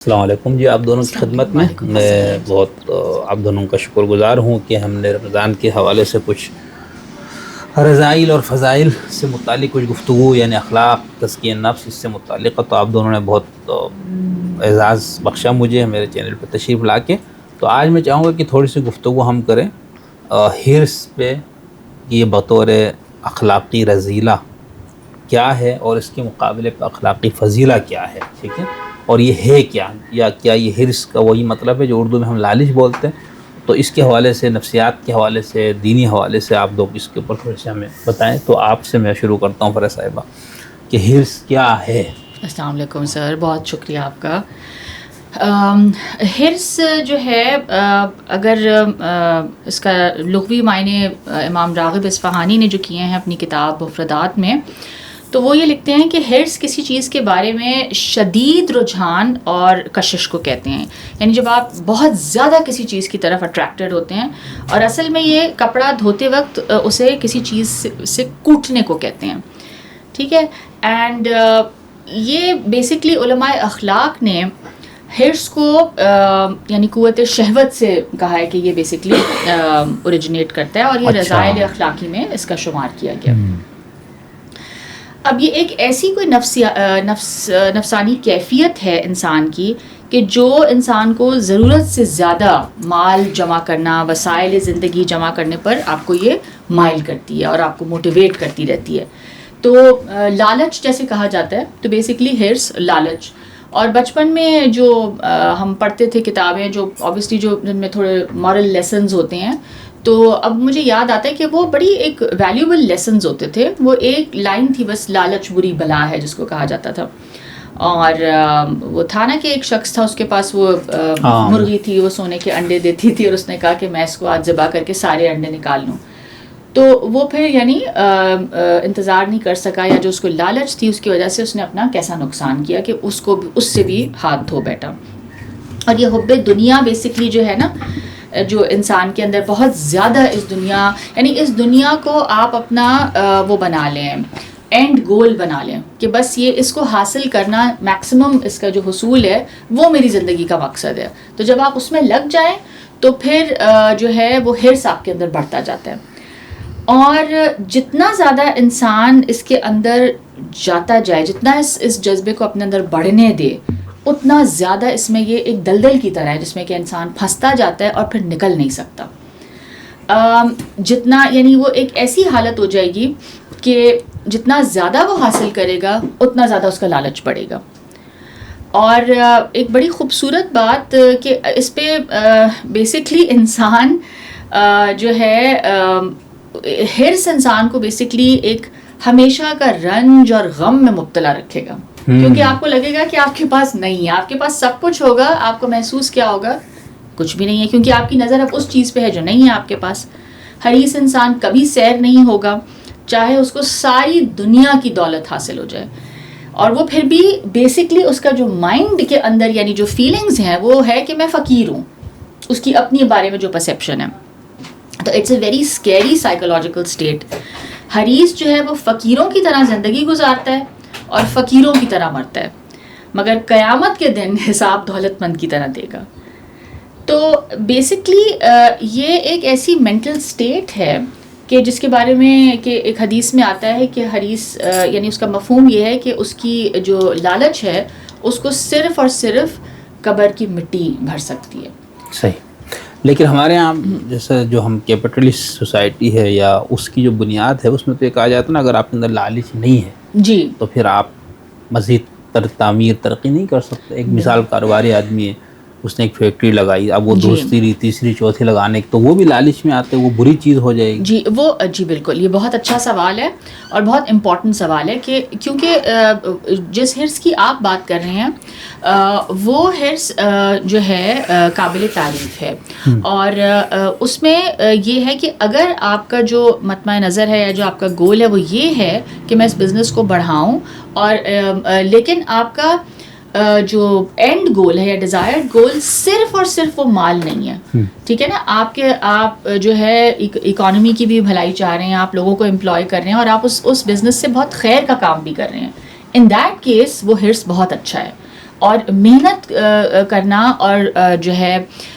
السلام علیکم جی، آپ دونوں کی خدمت میں میں بہت آپ دونوں کا شکر گزار ہوں کہ ہم نے رمضان کے حوالے سے کچھ رذائل اور فضائل سے متعلق کچھ گفتگو، یعنی اخلاق، تزکیہ نفس، اس سے متعلق تو آپ دونوں نے بہت اعزاز بخشا مجھے میرے چینل پہ تشریف لا کے. تو آج میں چاہوں گا کہ تھوڑی سی گفتگو ہم کریں حرص پہ، یہ بطور اخلاقی رذیلہ کیا ہے اور اس کے مقابلے پہ اخلاقی فضیلہ کیا ہے، ٹھیک ہے، اور یہ ہے کیا، یا کیا یہ حرص کا وہی مطلب ہے جو اردو میں ہم لالچ بولتے ہیں. تو اس کے حوالے سے، نفسیات کے حوالے سے، دینی حوالے سے آپ لوگ اس کے اوپر تھوڑے سے ہمیں بتائیں. تو آپ سے میں شروع کرتا ہوں فرح صاحبہ کہ حرص کیا ہے. السلام علیکم سر، بہت شکریہ آپ کا. حرص جو ہے، اگر اس کا لغوی معنی امام راغب اصفہانی نے جو کیے ہیں اپنی کتاب مفردات میں، تو وہ یہ لکھتے ہیں کہ حرص کسی چیز کے بارے میں شدید رجحان اور کشش کو کہتے ہیں. یعنی جب آپ بہت زیادہ کسی چیز کی طرف اٹریکٹڈ ہوتے ہیں، اور اصل میں یہ کپڑا دھوتے وقت اسے کسی چیز سے کوٹنے کو کہتے ہیں، ٹھیک ہے. اینڈ یہ بیسکلی علماء اخلاق نے حرص کو یعنی قوت شہوت سے کہا ہے کہ یہ بیسکلی اوریجنیٹ کرتا ہے، اور یہ رذائل اخلاقی میں اس کا شمار کیا گیا. اب یہ ایک ایسی کوئی نفسانی کیفیت ہے انسان کی کہ جو انسان کو ضرورت سے زیادہ مال جمع کرنا، وسائل زندگی جمع کرنے پر آپ کو یہ مائل کرتی ہے اور آپ کو موٹیویٹ کرتی رہتی ہے. تو لالچ جیسے کہا جاتا ہے، تو بیسکلی حرص لالچ. اور بچپن میں جو ہم پڑھتے تھے کتابیں، جو آبویسلی جو جن میں تھوڑے مورل لیسنز ہوتے ہیں، تو اب مجھے یاد آتا ہے کہ وہ بڑی ایک ویلیوبل لیسنز ہوتے تھے. وہ ایک لائن تھی بس، لالچ بری بلا ہے جس کو کہا جاتا تھا. اور وہ تھا نا کہ ایک شخص تھا، اس کے پاس وہ مرغی تھی، وہ سونے کے انڈے دیتی تھی، اور اس نے کہا کہ میں اس کو آج ذبح کر کے سارے انڈے نکال لوں. تو وہ پھر یعنی انتظار نہیں کر سکا، یا جو اس کو لالچ تھی اس کی وجہ سے اس نے اپنا کیسا نقصان کیا کہ اس سے بھی ہاتھ دھو بیٹھا. اور یہ حب دنیا بیسکلی جو ہے نا، جو انسان کے اندر بہت زیادہ اس دنیا، یعنی اس دنیا کو آپ اپنا وہ بنا لیں، اینڈ گول بنا لیں کہ بس یہ اس کو حاصل کرنا، میکسیمم اس کا جو حصول ہے وہ میری زندگی کا مقصد ہے. تو جب آپ اس میں لگ جائیں تو پھر جو ہے وہ حرص آپ کے اندر بڑھتا جاتا ہے. اور جتنا زیادہ انسان اس کے اندر جاتا جائے، جتنا اس جذبے کو اپنے اندر بڑھنے دے، اتنا زیادہ اس میں یہ ایک دلدل کی طرح ہے جس میں کہ انسان پھنستا جاتا ہے اور پھر نکل نہیں سکتا. جتنا یعنی وہ ایک ایسی حالت ہو جائے گی کہ جتنا زیادہ وہ حاصل کرے گا اتنا زیادہ اس کا لالچ بڑھے گا. اور ایک بڑی خوبصورت بات کہ اس پہ بیسکلی انسان جو ہے، حرص انسان کو بیسکلی ایک ہمیشہ کا رنج اور غم میں مبتلا رکھے گا. کیونکہ آپ کو لگے گا کہ آپ کے پاس نہیں ہے، آپ کے پاس سب کچھ ہوگا، آپ کو محسوس کیا ہوگا؟ کچھ بھی نہیں ہے، کیونکہ آپ کی نظر اب اس چیز پہ ہے جو نہیں ہے آپ کے پاس. حریص انسان کبھی سیر نہیں ہوگا، چاہے اس کو ساری دنیا کی دولت حاصل ہو جائے. اور وہ پھر بھی بیسکلی اس کا جو مائنڈ کے اندر یعنی جو فیلنگز ہیں وہ ہے کہ میں فقیر ہوں، اس کی اپنی بارے میں جو پرسیپشن ہے. تو it's a very scary psychological state. حریص جو ہے وہ فقیروں کی طرح زندگی گزارتا ہے اور فقیروں کی طرح مرتا ہے، مگر قیامت کے دن حساب دولت مند کی طرح دے گا. تو بیسکلی یہ ایک ایسی مینٹل اسٹیٹ ہے کہ جس کے بارے میں کہ ایک حدیث میں آتا ہے کہ حریص یعنی اس کا مفہوم یہ ہے کہ اس کی جو لالچ ہے اس کو صرف اور صرف قبر کی مٹی بھر سکتی ہے. صحیح. لیکن ہمارے یہاں جیسے جو ہم کیپٹلسٹ سوسائٹی ہے، یا اس کی جو بنیاد ہے، اس میں تو یہ کہا جاتا ہے نا، اگر آپ کے اندر لالچ نہیں ہے جی تو پھر آپ مزید تعمیر ترقی نہیں کر سکتے. ایک مثال کاروباری آدمی ہے، اس نے ایک فیکٹری لگائی، اب وہ دوسری تیسری چوتھی لگانے، تو وہ بھی لالچ میں آتے، وہ بری چیز ہو جائے گی. جی بالکل، یہ بہت اچھا سوال ہے اور بہت امپورٹنٹ سوال ہے کہ کیونکہ جس حرص کی آپ بات کر رہے ہیں وہ حرص جو ہے قابل تعریف ہے. اور اس میں یہ ہے کہ اگر آپ کا جو مطمع نظر ہے یا جو آپ کا گول ہے وہ یہ ہے کہ میں اس بزنس کو بڑھاؤں، اور لیکن آپ کا جو اینڈ گول ہے یا ڈیزائرڈ گول صرف اور صرف وہ مال نہیں ہے، ٹھیک ہے نا، آپ جو ہے اکانومی کی بھی بھلائی چاہ رہے ہیں، آپ لوگوں کو امپلائی کر رہے ہیں، اور آپ اس بزنس سے بہت خیر کا کام بھی کر رہے ہیں. ان دیٹ کیس وہ حرص بہت اچھا ہے. اور محنت کرنا اور جو ہے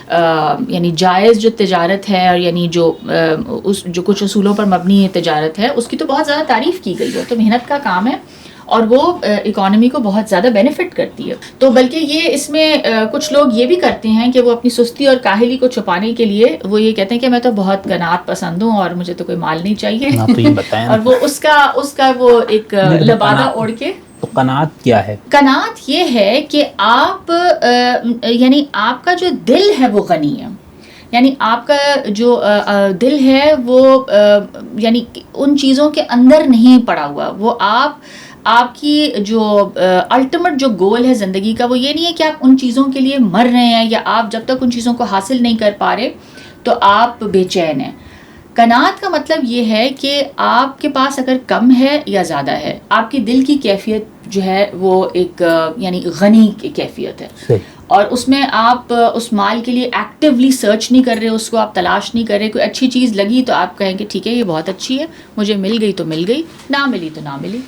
یعنی جائز جو تجارت ہے اور یعنی جو کچھ اصولوں پر مبنی تجارت ہے اس کی تو بہت زیادہ تعریف کی گئی ہے. تو محنت کا کام ہے اور وہ اکانومی کو بہت زیادہ بینیفٹ کرتی ہے. تو بلکہ یہ اس میں کچھ لوگ یہ بھی کرتے ہیں کہ وہ اپنی سستی اور کاہلی کو چھپانے کے لیے وہ یہ کہتے ہیں کہ میں تو بہت قناعت پسند ہوں اور مجھے تو کوئی مال نہیں چاہیے اور وہ اس کا وہ ایک لبادہ اوڑھ کے. تو قناعت کیا ہے؟ قناعت یہ ہے کہ آپ یعنی آپ کا جو دل ہے وہ غنی ہے. یعنی آپ کا جو دل ہے وہ یعنی ان چیزوں کے اندر نہیں پڑا ہوا. وہ آپ کی جو الٹیمیٹ جو گول ہے زندگی کا وہ یہ نہیں ہے کہ آپ ان چیزوں کے لیے مر رہے ہیں یا آپ جب تک ان چیزوں کو حاصل نہیں کر پا رہے تو آپ بے چین ہیں. قناعت کا مطلب یہ ہے کہ آپ کے پاس اگر کم ہے یا زیادہ ہے آپ کے دل کی کیفیت جو ہے وہ ایک یعنی غنی کی کیفیت ہے. اور اس میں آپ اس مال کے لیے ایکٹیولی سرچ نہیں کر رہے, اس کو آپ تلاش نہیں کر رہے. کوئی اچھی چیز لگی تو آپ کہیں کہ ٹھیک ہے یہ بہت اچھی ہے, مجھے مل گئی تو مل گئی, نہ ملی تو نہ ملی.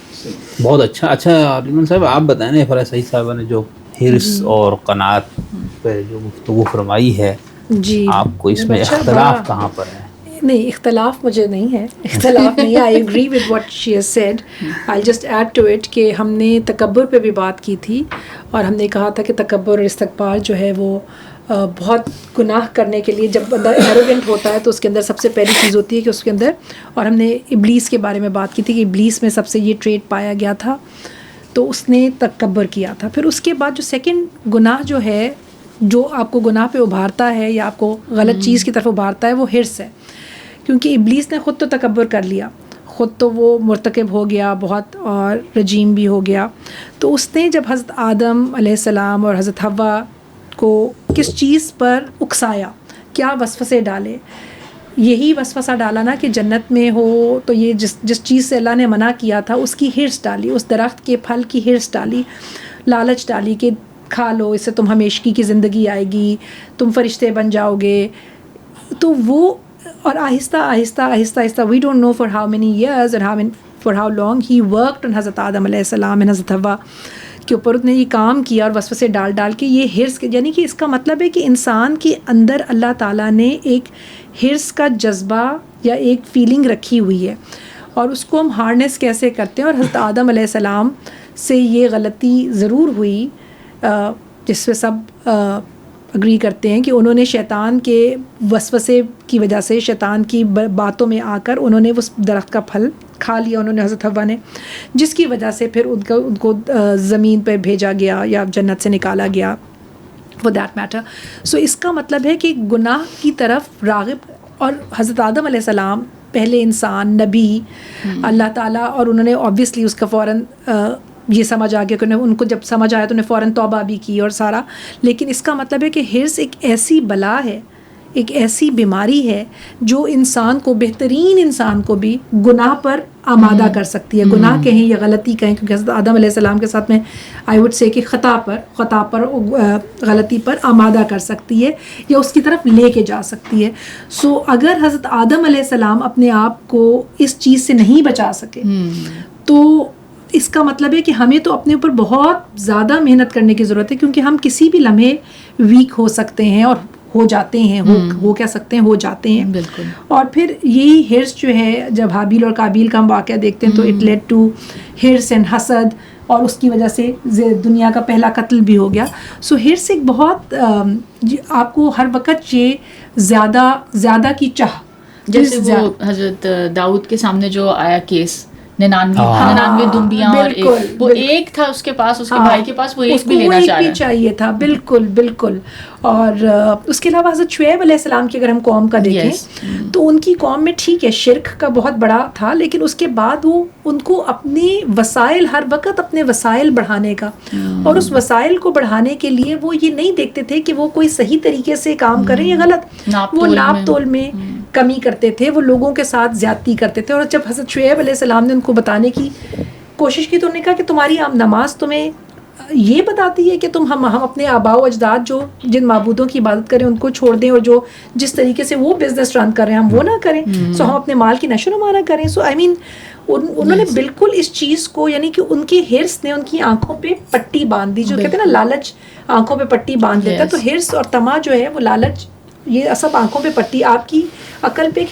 بہت اچھا. اچھا علیمن صاحب آپ بتائیں نا, فرح سعید صاحبہ نے جو حرص اور قناعت پہ جو گفتگو فرمائی ہے, جی آپ کو اس میں اختلاف کہاں پر ہے؟ نہیں, اختلاف مجھے نہیں ہے, اختلاف نہیں ہے. I agree with what she has said. I just add to it کہ ہم نے تکبر پہ بھی بات کی تھی اور ہم نے کہا تھا کہ تکبر اور استکبار جو ہے وہ بہت گناہ کرنے کے لیے, جب بندہ ایروگنٹ ہوتا ہے تو اس کے اندر سب سے پہلی چیز ہوتی ہے کہ اس کے اندر, اور ہم نے ابلیس کے بارے میں بات کی تھی کہ ابلیس میں سب سے یہ ٹریٹ پایا گیا تھا تو اس نے تکبر کیا تھا. پھر اس کے بعد جو سیکنڈ گناہ جو ہے جو آپ کو گناہ پہ ابھارتا ہے یا آپ کو غلط چیز کی طرف ابھارتا ہے وہ حرص ہے. کیونکہ ابلیس نے خود تو تکبر کر لیا, خود تو وہ مرتکب ہو گیا بہت اور رجیم بھی ہو گیا. تو اس نے جب حضرت آدم علیہ السلام اور حضرت حوا کو کس چیز پر اکسایا, کیا وسوسے ڈالے, یہی وسوسہ ڈالا نا کہ جنت میں ہو تو یہ جس چیز سے اللہ نے منع کیا تھا اس کی حرص ڈالی, اس درخت کے پھل کی حرص ڈالی, لالچ ڈالی کہ کھا لو, اس سے تم ہمیشگی کی زندگی آئے گی, تم فرشتے بن جاؤ گے. تو وہ اور آہستہ آہستہ آہستہ آہستہ we don't know for how many years and for how long he worked on حضرت آدم علیہ السلام اینڈ حضرت حوا کے اوپر. اس نے یہ کام کیا اور وسوسے ڈال ڈال کے یہ حرص, یعنی کہ اس کا مطلب ہے کہ انسان کے اندر اللہ تعالیٰ نے ایک حرص کا جذبہ یا ایک فیلنگ رکھی ہوئی ہے اور اس کو ہم ہارنیس کیسے کرتے ہیں. اور حضرت آدم علیہ السلام سے یہ غلطی ضرور ہوئی جس پہ سب اگری کرتے ہیں کہ انہوں نے شیطان کے وسوسے کی وجہ سے, شیطان کی باتوں میں آ کر انہوں نے اس درخت کا پھل کھا لیا, انہوں نے حضرت حوا نے, جس کی وجہ سے پھر ان کو زمین پہ بھیجا گیا یا جنت سے نکالا گیا فور دیٹ میٹر. سو اس کا مطلب ہے کہ گناہ کی طرف راغب, اور حضرت آدم علیہ السلام پہلے انسان, نبی اللہ تعالیٰ, اور انہوں نے اوبویسلی اس کا فوراً یہ سمجھ آ گیا کہ ان کو جب سمجھ آیا تو انہیں فوراً توبہ بھی کی اور سارا. لیکن اس کا مطلب ہے کہ حرص ایک ایسی بلا ہے, ایک ایسی بیماری ہے جو انسان کو, بہترین انسان کو بھی گناہ پر آمادہ کر سکتی ہے. گناہ کہیں یا غلطی کہیں, کیونکہ حضرت آدم علیہ السلام کے ساتھ میں آئی وڈ سے کہ خطا پر غلطی پر آمادہ کر سکتی ہے یا اس کی طرف لے کے جا سکتی ہے. سو اگر حضرت آدم علیہ السلام اپنے آپ کو اس چیز سے نہیں بچا سکے تو اس کا مطلب ہے کہ ہمیں تو اپنے اوپر بہت زیادہ محنت کرنے کی ضرورت ہے, کیونکہ ہم کسی بھی لمحے ویک ہو سکتے ہیں اور ہو جاتے ہیں, ہو کہہ سکتے ہیں ہو جاتے ہیں. بالکل. اور پھر یہی حرص جو ہے, جب حابیل اور قابیل کا ہم واقعہ دیکھتے ہیں تو اٹ لیڈ ٹو حرص اینڈ حسد, اور اس کی وجہ سے دنیا کا پہلا قتل بھی ہو گیا. سو حرص ایک بہت آپ کو ہر وقت یہ زیادہ کی چاہ, جیسے وہ حضرت داؤد کے سامنے جو آیا کیس 99 دمبیاں اور وہ ایک تھا اس کے پاس, اس کے بھائی کے پاس, وہ ایک بھی لینا چاہ رہا چاہیے تھا. بالکل بالکل. اور اس کے علاوہ حضرت شعیب علیہ السلام کی اگر ہم قوم کا دیکھیں تو ان کی قوم میں ٹھیک ہے شرک کا بہت بڑا تھا, لیکن اس کے بعد وہ ان کو اپنے وسائل, ہر وقت اپنے وسائل بڑھانے کا, اور اس وسائل کو بڑھانے کے لیے وہ یہ نہیں دیکھتے تھے کہ وہ کوئی صحیح طریقے سے کام کریں یا غلط, وہ ناپ تول میں کمی کرتے تھے, وہ لوگوں کے ساتھ زیادتی کرتے تھے. اور جب حضرت شعیب علیہ السلام نے ان کو بتانے کی کوشش کی تو انہوں نے کہا کہ تمہاری نماز تمہیں یہ بتاتی ہے کہ ہم اپنے آباء و اجداد جو جن معبودوں کی عبادت کریں ان کو چھوڑ دیں, اور جو جس طریقے سے وہ بزنس رن کر رہے ہیں ہم وہ نہ کریں. سو ہم اپنے مال کی نشو و نما نہ کریں. سو آئی مین انہوں نے بالکل اس چیز کو, یعنی کہ ان کی ہرس نے ان کی آنکھوں پہ پٹی باندھ دی, جو کہتے ہیں نا لالچ آنکھوں پہ پٹی باندھ دیتا ہے. تو ہرس اور طمع جو ہے وہ لالچ, یہ سب آنکھوں پہ پٹی, آپ کی عقل پہ ایک